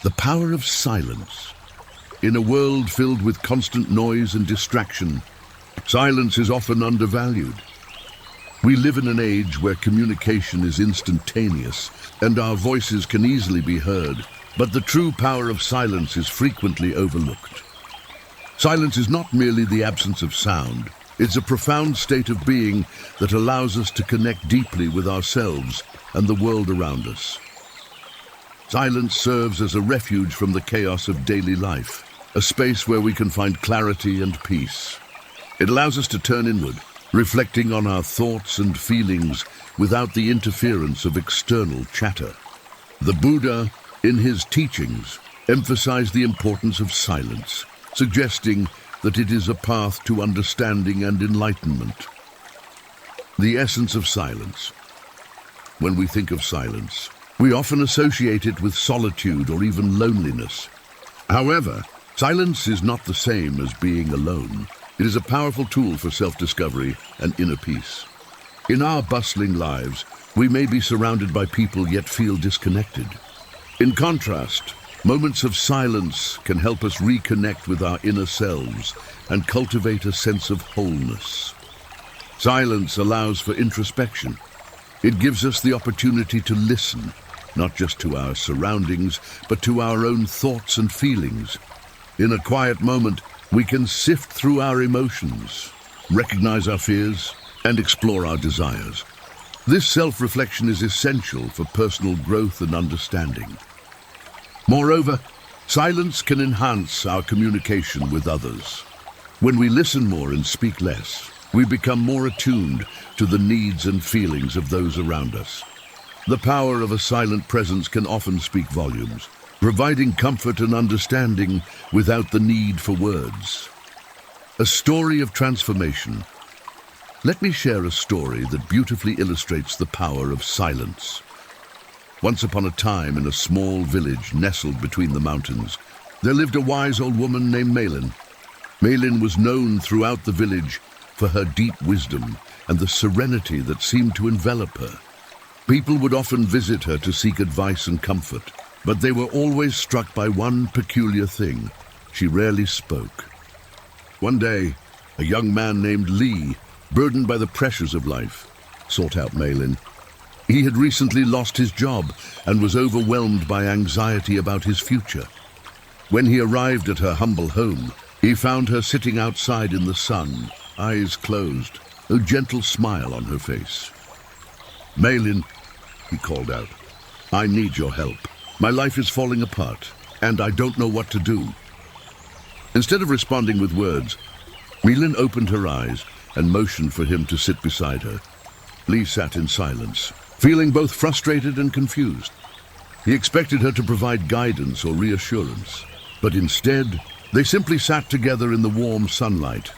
The power of silence. In a world filled with constant noise and distraction, silence is often undervalued. We live in an age where communication is instantaneous and our voices can easily be heard, but the true power of silence is frequently overlooked. Silence is not merely the absence of sound, it's a profound state of being that allows us to connect deeply with ourselves and the world around us. Silence serves as a refuge from the chaos of daily life, a space where we can find clarity and peace. It allows us to turn inward, reflecting on our thoughts and feelings without the interference of external chatter. The Buddha, in his teachings, emphasized the importance of silence, suggesting that it is a path to understanding and enlightenment. The essence of silence. When we think of silence, we often associate it with solitude or even loneliness. However, silence is not the same as being alone. It is a powerful tool for self-discovery and inner peace. In our bustling lives, we may be surrounded by people yet feel disconnected. In contrast, moments of silence can help us reconnect with our inner selves and cultivate a sense of wholeness. Silence allows for introspection. It gives us the opportunity to listen, not just to our surroundings, but to our own thoughts and feelings. In a quiet moment, we can sift through our emotions, recognize our fears, and explore our desires. This self-reflection is essential for personal growth and understanding. Moreover, silence can enhance our communication with others. When we listen more and speak less, we become more attuned to the needs and feelings of those around us. The power of a silent presence can often speak volumes, providing comfort and understanding without the need for words. A story of transformation. Let me share a story that beautifully illustrates the power of silence. Once upon a time, in a small village nestled between the mountains, there lived a wise old woman named Malin. Malin was known throughout the village for her deep wisdom and the serenity that seemed to envelop her. People would often visit her to seek advice and comfort, but they were always struck by one peculiar thing: she rarely spoke. One day, a young man named Lee, burdened by the pressures of life, sought out Malin. He had recently lost his job and was overwhelmed by anxiety about his future. When he arrived at her humble home, he found her sitting outside in the sun, eyes closed, a gentle smile on her face. "Malin," he called out, "I need your help. My life is falling apart, and I don't know what to do." Instead of responding with words, Malin opened her eyes and motioned for him to sit beside her. Lee sat in silence, feeling both frustrated and confused. He expected her to provide guidance or reassurance, but instead, they simply sat together in the warm sunlight.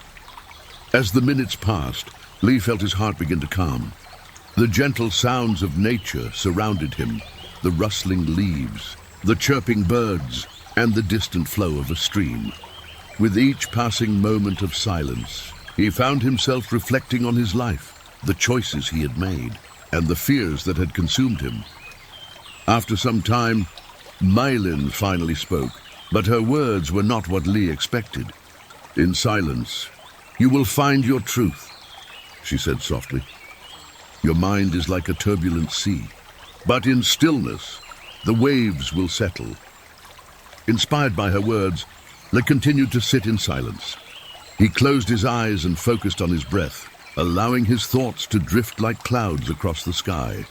As the minutes passed, Lee felt his heart begin to calm. The gentle sounds of nature surrounded him, the rustling leaves, the chirping birds, and the distant flow of a stream. With each passing moment of silence, he found himself reflecting on his life, the choices he had made, and the fears that had consumed him. After some time, Malin finally spoke, but her words were not what Lee expected. In silence, "You will find your truth," she said softly. "Your mind is like a turbulent sea, but in stillness, the waves will settle." Inspired by her words, Lee continued to sit in silence. He closed his eyes and focused on his breath, allowing his thoughts to drift like clouds across the sky.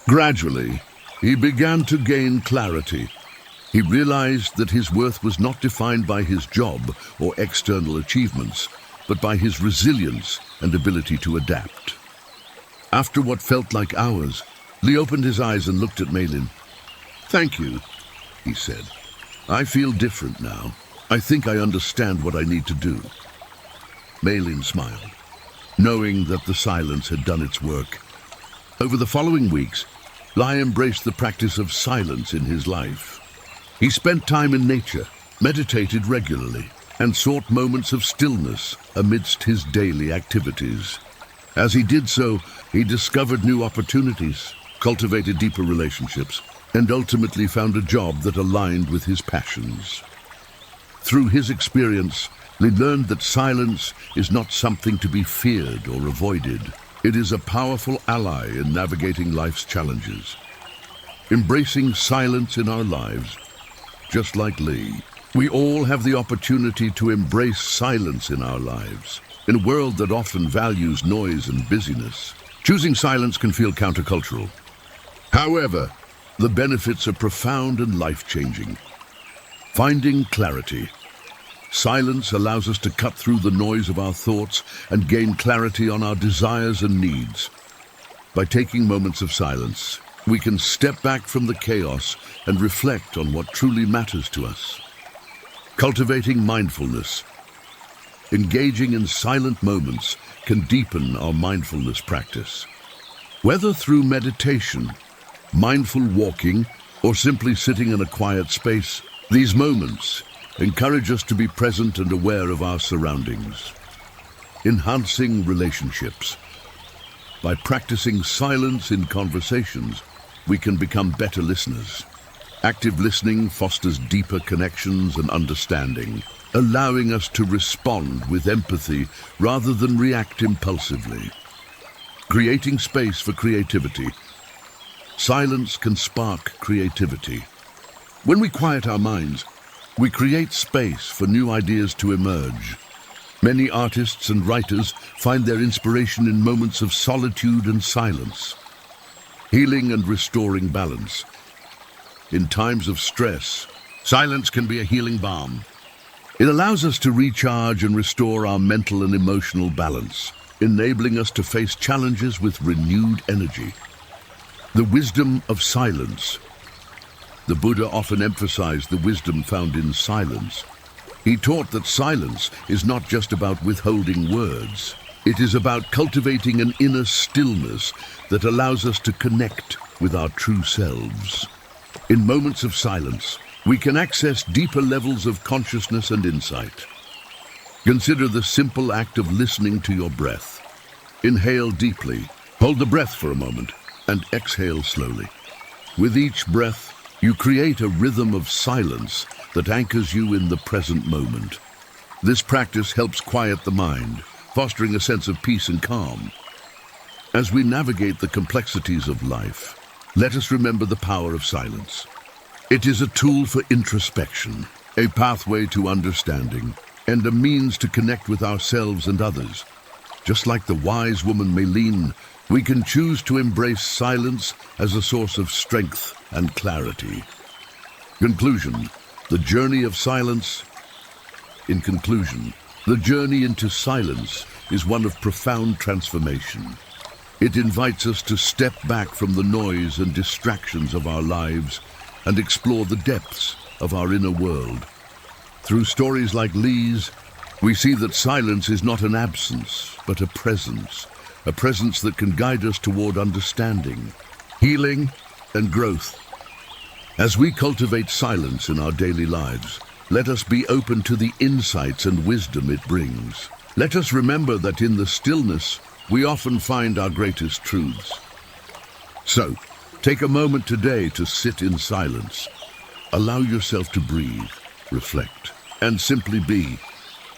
Gradually, he began to gain clarity. He realized that his worth was not defined by his job or external achievements, but by his resilience and ability to adapt. After what felt like hours, Lee opened his eyes and looked at Malin. "Thank you," he said. "I feel different now. I think I understand what I need to do." Malin smiled, knowing that the silence had done its work. Over the following weeks, Lee embraced the practice of silence in his life. He spent time in nature, meditated regularly, and sought moments of stillness amidst his daily activities. As he did so, he discovered new opportunities, cultivated deeper relationships, and ultimately found a job that aligned with his passions. Through his experience, he learned that silence is not something to be feared or avoided. It is a powerful ally in navigating life's challenges. Embracing silence in our lives, just like Lee, we all have the opportunity to embrace silence in our lives. In a world that often values noise and busyness, choosing silence can feel countercultural. However, the benefits are profound and life-changing. Finding clarity. Silence allows us to cut through the noise of our thoughts and gain clarity on our desires and needs. By taking moments of silence, we can step back from the chaos and reflect on what truly matters to us. Cultivating mindfulness. Engaging in silent moments can deepen our mindfulness practice. Whether through meditation, mindful walking, or simply sitting in a quiet space, these moments encourage us to be present and aware of our surroundings. Enhancing relationships. By practicing silence in conversations, we can become better listeners. Active listening fosters deeper connections and understanding, allowing us to respond with empathy rather than react impulsively. Creating space for creativity. Silence can spark creativity. When we quiet our minds, we create space for new ideas to emerge. Many artists and writers find their inspiration in moments of solitude and silence, healing and restoring balance. In times of stress, silence can be a healing balm. It allows us to recharge and restore our mental and emotional balance, enabling us to face challenges with renewed energy. The wisdom of silence. The Buddha often emphasized the wisdom found in silence. He taught that silence is not just about withholding words. It is about cultivating an inner stillness that allows us to connect with our true selves. In moments of silence, we can access deeper levels of consciousness and insight. Consider the simple act of listening to your breath. Inhale deeply, hold the breath for a moment, and exhale slowly. With each breath, you create a rhythm of silence that anchors you in the present moment. This practice helps quiet the mind, fostering a sense of peace and calm. As we navigate the complexities of life, let us remember the power of silence. It is a tool for introspection, a pathway to understanding, and a means to connect with ourselves and others. Just like the wise woman Meilin, we can choose to embrace silence as a source of strength and clarity. Conclusion: the journey of silence. In conclusion, the journey into silence is one of profound transformation. It invites us to step back from the noise and distractions of our lives and explore the depths of our inner world. Through stories like Lee's, we see that silence is not an absence, but a presence that can guide us toward understanding, healing, and growth. As we cultivate silence in our daily lives, let us be open to the insights and wisdom it brings. Let us remember that in the stillness, we often find our greatest truths. So, take a moment today to sit in silence. Allow yourself to breathe, reflect, and simply be.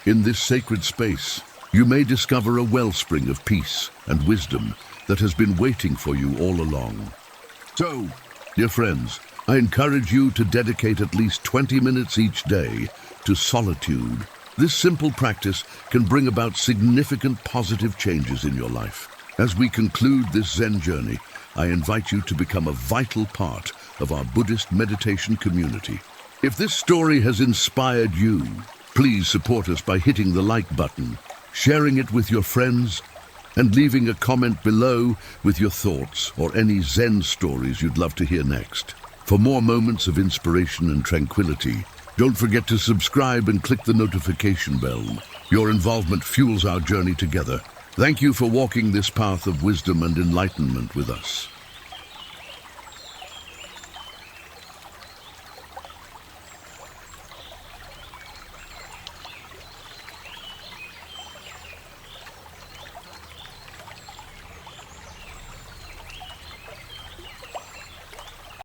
In this sacred space, you may discover a wellspring of peace and wisdom that has been waiting for you all along. So, dear friends, I encourage you to dedicate at least 20 minutes each day to solitude. This simple practice can bring about significant positive changes in your life. As we conclude this Zen journey, I invite you to become a vital part of our Buddhist meditation community. If this story has inspired you, please support us by hitting the like button, sharing it with your friends, and leaving a comment below with your thoughts or any Zen stories you'd love to hear next. For more moments of inspiration and tranquility, don't forget to subscribe and click the notification bell. Your involvement fuels our journey together. Thank you for walking this path of wisdom and enlightenment with us.